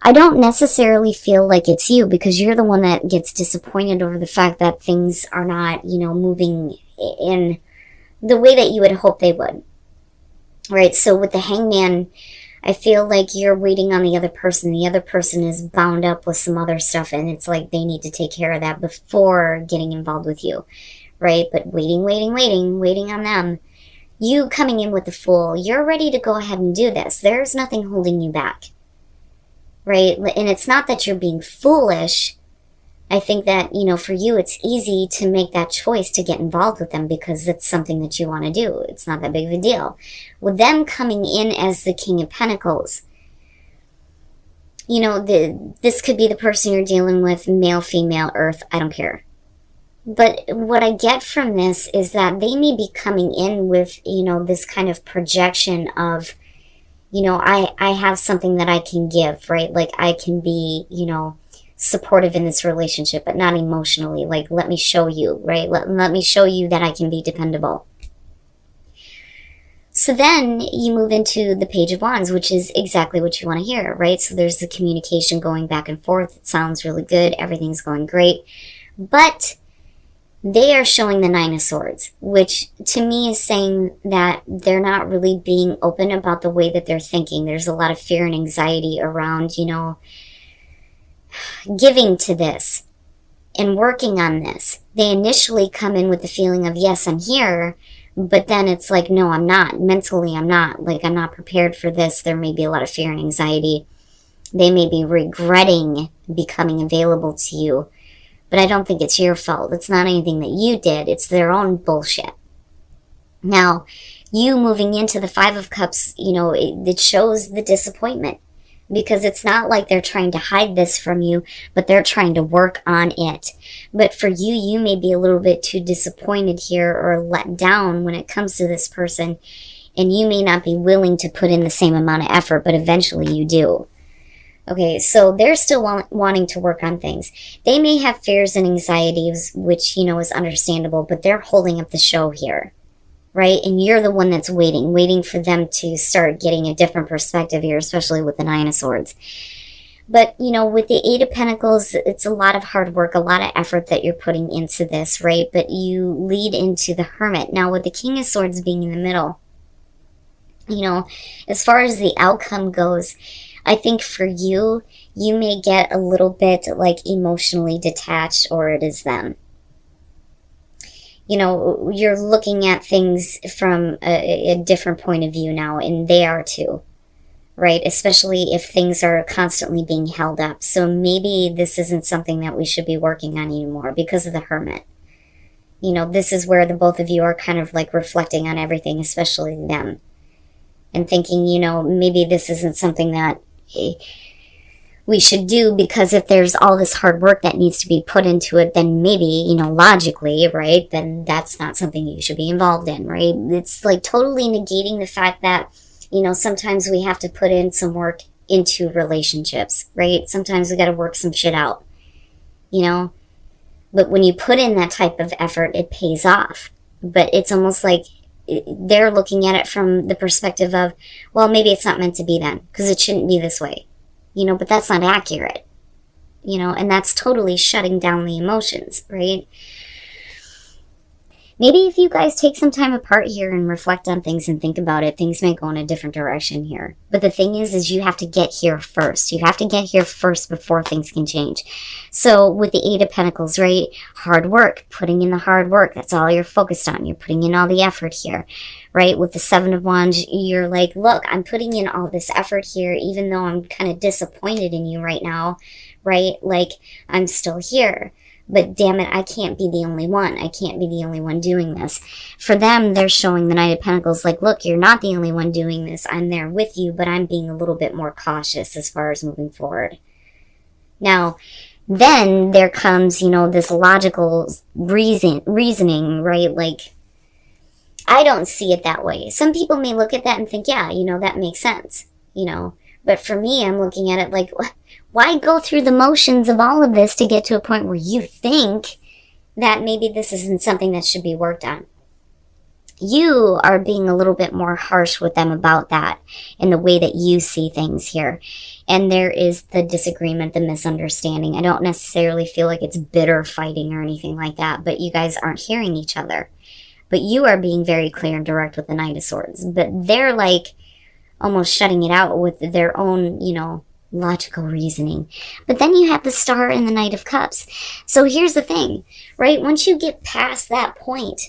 I don't necessarily feel like it's you, because you're the one that gets disappointed over the fact that things are not, moving in the way that you would hope they would. Right? So with the Hangman, I feel like you're waiting on the other person. The other person is bound up with some other stuff, and it's like they need to take care of that before getting involved with you. Right? But waiting on them. You coming in with the Fool, you're ready to go ahead and do this. There's nothing holding you back. Right? And it's not that you're being foolish. I think that, for you, it's easy to make that choice to get involved with them because it's something that you want to do. It's not that big of a deal. With them coming in as the King of Pentacles, this could be the person you're dealing with, male, female, earth, I don't care. But what I get from this is that they may be coming in with, this kind of projection of, I have something that I can give, right? Like I can be, supportive in this relationship, but not emotionally. Like, let me show you, right? Let me show you that I can be dependable. So then you move into the Page of Wands, which is exactly what you want to hear, right? So there's the communication going back and forth. It sounds really good. Everything's going great. But they are showing the Nine of Swords, which to me is saying that they're not really being open about the way that they're thinking. There's a lot of fear and anxiety around, giving to this and working on this. They initially come in with the feeling of, yes, I'm here, but then it's like, no, I'm not. Mentally, I'm not. Like, I'm not prepared for this. There may be a lot of fear and anxiety. They may be regretting becoming available to you, but I don't think it's your fault. It's not anything that you did. It's their own bullshit. Now, you moving into the Five of Cups, it shows the disappointment. Because it's not like they're trying to hide this from you, but they're trying to work on it. But for you, you may be a little bit too disappointed here or let down when it comes to this person. And you may not be willing to put in the same amount of effort, but eventually you do. Okay, so they're still wanting to work on things. They may have fears and anxieties, which, is understandable, but they're holding up the show here. Right? And you're the one that's waiting for them to start getting a different perspective here, especially with the Nine of Swords. But, with the Eight of Pentacles, it's a lot of hard work, a lot of effort that you're putting into this, right? But you lead into the Hermit. Now, with the King of Swords being in the middle, as far as the outcome goes, I think for you, you may get a little bit, like, emotionally detached, or it is them. You're looking at things from a different point of view now, and they are too, right? Especially if things are constantly being held up. So maybe this isn't something that we should be working on anymore because of the Hermit. This is where the both of you are kind of like reflecting on everything, especially them, and thinking, maybe this isn't something that we should do, because if there's all this hard work that needs to be put into it, then maybe, logically, right, then that's not something you should be involved in, right? It's like totally negating the fact that, sometimes we have to put in some work into relationships, right? Sometimes we got to work some shit out, but when you put in that type of effort, it pays off. But it's almost like they're looking at it from the perspective of, well, maybe it's not meant to be then, because it shouldn't be this way. But that's not accurate, and that's totally shutting down the emotions, right? Maybe if you guys take some time apart here and reflect on things and think about it, things may go in a different direction here. But the thing is you have to get here first. You have to get here first before things can change. So with the Eight of Pentacles, right? Hard work, putting in the hard work. That's all you're focused on. You're putting in all the effort here, right? With the Seven of Wands, you're like, look, I'm putting in all this effort here, even though I'm kind of disappointed in you right now, right? Like, I'm still here. But damn it, I can't be the only one. I can't be the only one doing this. For them, they're showing the Knight of Pentacles like, look, you're not the only one doing this. I'm there with you, but I'm being a little bit more cautious as far as moving forward. Now, then there comes, this logical reasoning, right? Like, I don't see it that way. Some people may look at that and think, yeah, that makes sense, But for me, I'm looking at it like, why go through the motions of all of this to get to a point where you think that maybe this isn't something that should be worked on? you are being a little bit more harsh with them about that and the way that you see things here. And there is the disagreement, the misunderstanding. I don't necessarily feel like it's bitter fighting or anything like that, but you guys aren't hearing each other. But you are being very clear and direct with the Knight of Swords. But they're like almost shutting it out with their own, logical reasoning. But then you have the Star and the Knight of Cups. So here's the thing, right? Once you get past that point,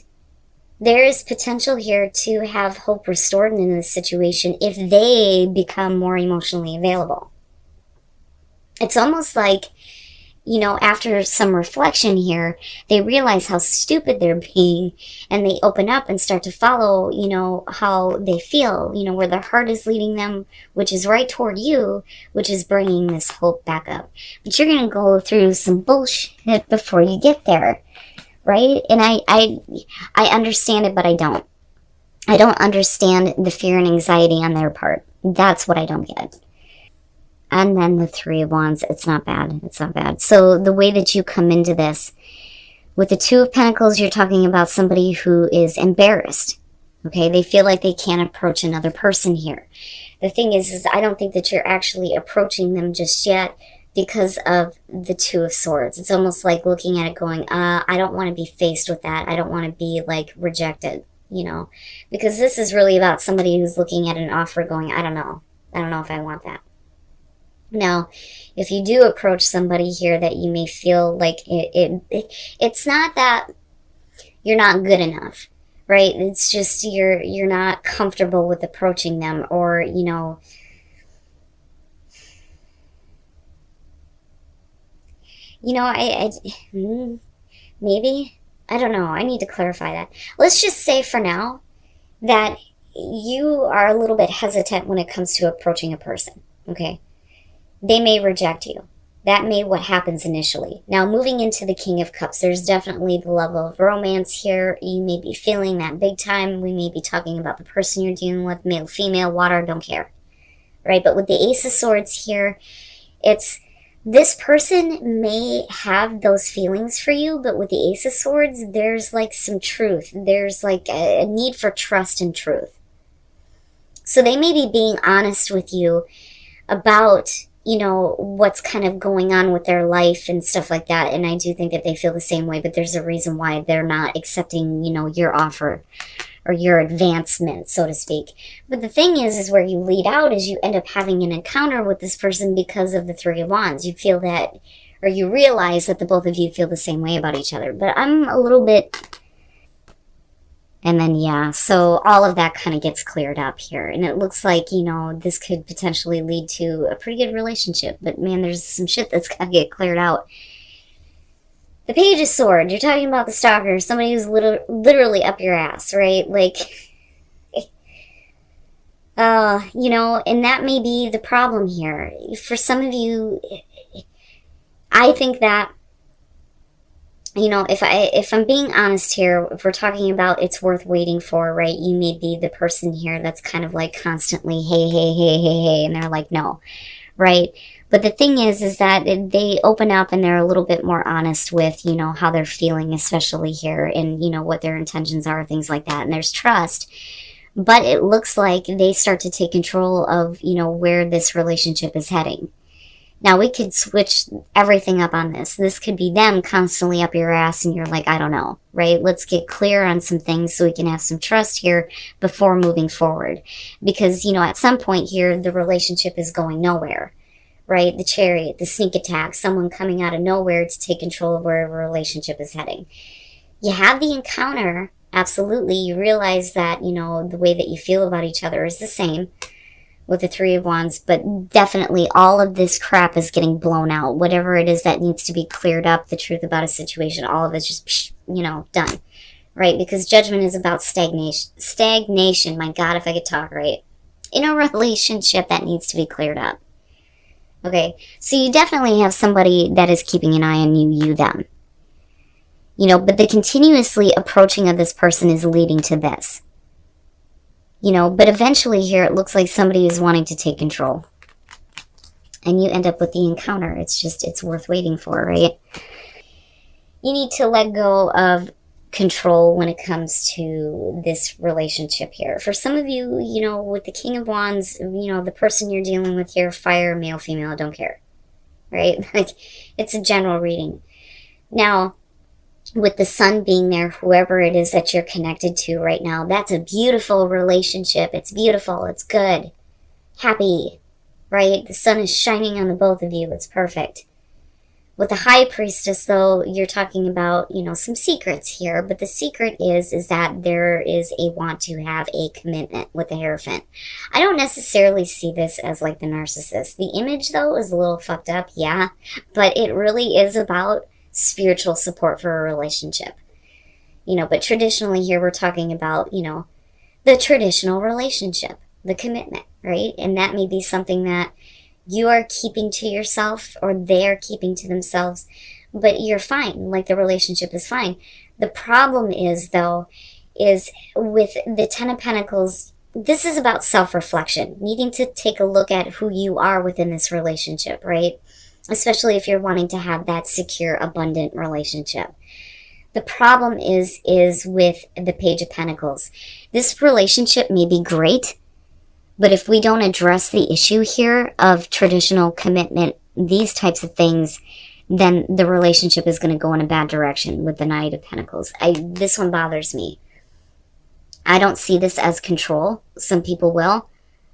there is potential here to have hope restored in this situation if they become more emotionally available. It's almost like, after some reflection here, they realize how stupid they're being and they open up and start to follow, how they feel, where their heart is leading them, which is right toward you, which is bringing this hope back up. But you're going to go through some bullshit before you get there. Right? And I understand it, but I don't. I don't understand the fear and anxiety on their part. That's what I don't get. And then the Three of Wands, it's not bad. It's not bad. So the way that you come into this, with the Two of Pentacles, you're talking about somebody who is embarrassed. Okay? They feel like they can't approach another person here. The thing is I don't think that you're actually approaching them just yet, because of the Two of Swords. It's almost like looking at it going, I don't want to be faced with that. I don't want to be like rejected, because this is really about somebody who's looking at an offer going, I don't know if I want that. Now, if you do approach somebody here that you may feel like it's not that you're not good enough, right? It's just you're not comfortable with approaching them, or, maybe, I don't know. I need to clarify that. Let's just say for now that you are a little bit hesitant when it comes to approaching a person, okay? They may reject you. That may what happens initially. Now, moving into the King of Cups, there's definitely the level of romance here. You may be feeling that big time. We may be talking about the person you're dealing with, male, female, water, don't care, right? But with the Ace of Swords here, it's this person may have those feelings for you, but with the Ace of Swords, there's like some truth. There's like a need for trust and truth. So they may be being honest with you about, what's kind of going on with their life and stuff like that. And I do think that they feel the same way, but there's a reason why they're not accepting, your offer or your advancement, so to speak. But the thing is where you lead out is you end up having an encounter with this person because of the Three of Wands. You feel that, or you realize that the both of you feel the same way about each other. But I'm a little bit... And then, so all of that kind of gets cleared up here. And it looks like, this could potentially lead to a pretty good relationship. But man, there's some shit that's got to get cleared out. The Page of Swords, you're talking about the stalker, somebody who's literally up your ass, right? Like, and that may be the problem here. For some of you, I think that, if I'm being honest here, if we're talking about it's worth waiting for, right? You may be the person here that's kind of like constantly, hey, hey, hey, hey, hey, and they're like, no, right? But the thing is that they open up and they're a little bit more honest with, how they're feeling, especially here, and, what their intentions are, things like that. And there's trust. But it looks like they start to take control of, where this relationship is heading. Now, we could switch everything up on this. This could be them constantly up your ass and you're like, I don't know, right? Let's get clear on some things so we can have some trust here before moving forward. Because, at some point here, the relationship is going nowhere, right? The Chariot, the sneak attack, someone coming out of nowhere to take control of where a relationship is heading. You have the encounter, absolutely. You realize that, the way that you feel about each other is the same with the Three of Wands, but definitely all of this crap is getting blown out. Whatever it is that needs to be cleared up, the truth about a situation, all of it's just, done, right? Because Judgment is about stagnation. My God, if I could talk right. In a relationship that needs to be cleared up. Okay, so you definitely have somebody that is keeping an eye on you, them. But the continuously approaching of this person is leading to this. But eventually here it looks like somebody is wanting to take control. And you end up with the encounter. It's worth waiting for, right? You need to let go of control when it comes to this relationship here. For some of you, with the King of Wands, the person you're dealing with here, fire, male, female, don't care, right? Like, it's a general reading. Now, with the sun being there, whoever it is that you're connected to right now, that's a beautiful relationship. It's beautiful. It's good. Happy, right? The sun is shining on the both of you. It's perfect. With the High Priestess, though, you're talking about, some secrets here. But the secret is that there is a want to have a commitment with the Hierophant. I don't necessarily see this as like the narcissist. The image, though, is a little fucked up, yeah. But it really is about spiritual support for a relationship. But traditionally here we're talking about, the traditional relationship, the commitment, right? And that may be something that you are keeping to yourself or they're keeping to themselves, but you're fine. Like, the relationship is fine. The problem is, though, is with the Ten of Pentacles, this is about self-reflection, needing to take a look at who you are within this relationship, right? Especially if you're wanting to have that secure, abundant relationship. The problem is with the Page of Pentacles. This relationship may be great, but if we don't address the issue here of traditional commitment, these types of things, then the relationship is going to go in a bad direction with the Knight of Pentacles. This one bothers me. I don't see this as control. Some people will.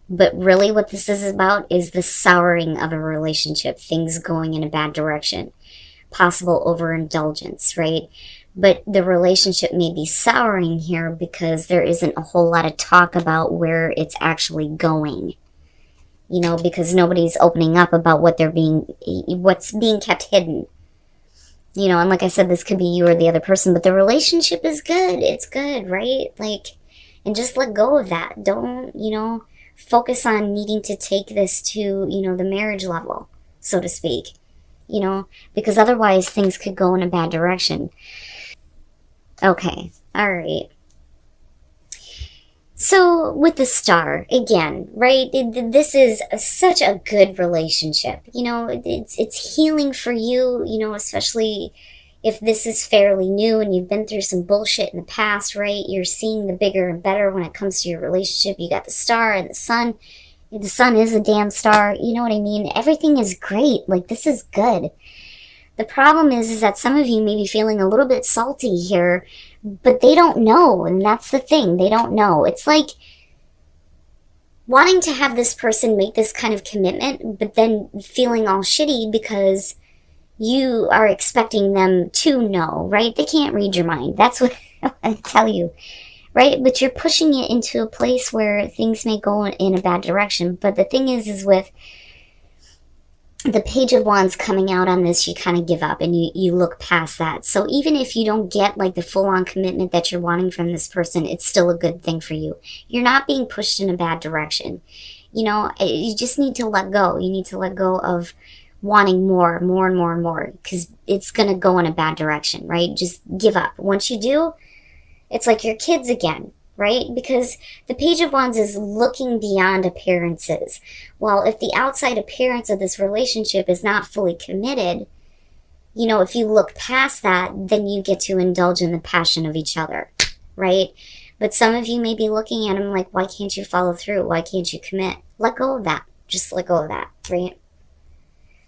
But really what this is about is the souring of a relationship, things going in a bad direction, possible overindulgence, right? But the relationship may be souring here because there isn't a whole lot of talk about where it's actually going. Because nobody's opening up about what's being kept hidden. And like I said, this could be you or the other person, but the relationship is good. It's good, right? Like, and just let go of that. Don't, focus on needing to take this to, the marriage level, so to speak. Because otherwise things could go in a bad direction. Okay, all right. So with the Star, again, right, this is such a good relationship. It's healing for you, especially if this is fairly new and you've been through some bullshit in the past, right? You're seeing the bigger and better when it comes to your relationship. You got the Star and the Sun. The Sun is a damn star. You know what I mean? Everything is great. Like, this is good. The problem is that some of you may be feeling a little bit salty here, but they don't know. And that's the thing. They don't know. It's like wanting to have this person make this kind of commitment, but then feeling all shitty because you are expecting them to know, right? They can't read your mind. That's what I tell you, right? But you're pushing it into a place where things may go in a bad direction. But the thing is with the Page of Wands coming out on this, you kind of give up and you look past that. So even if you don't get like the full-on commitment that you're wanting from this person, it's still a good thing for you. You're not being pushed in a bad direction. You just need to let go. You need to let go of wanting more and more, because it's going to go in a bad direction, right? Just give up. Once you do, it's like your kids again, right? Because the Page of Wands is looking beyond appearances. Well, if the outside appearance of this relationship is not fully committed, if you look past that, then you get to indulge in the passion of each other, right? But some of you may be looking at them like, why can't you follow through? Why can't you commit? Let go of that. Just let go of that, right?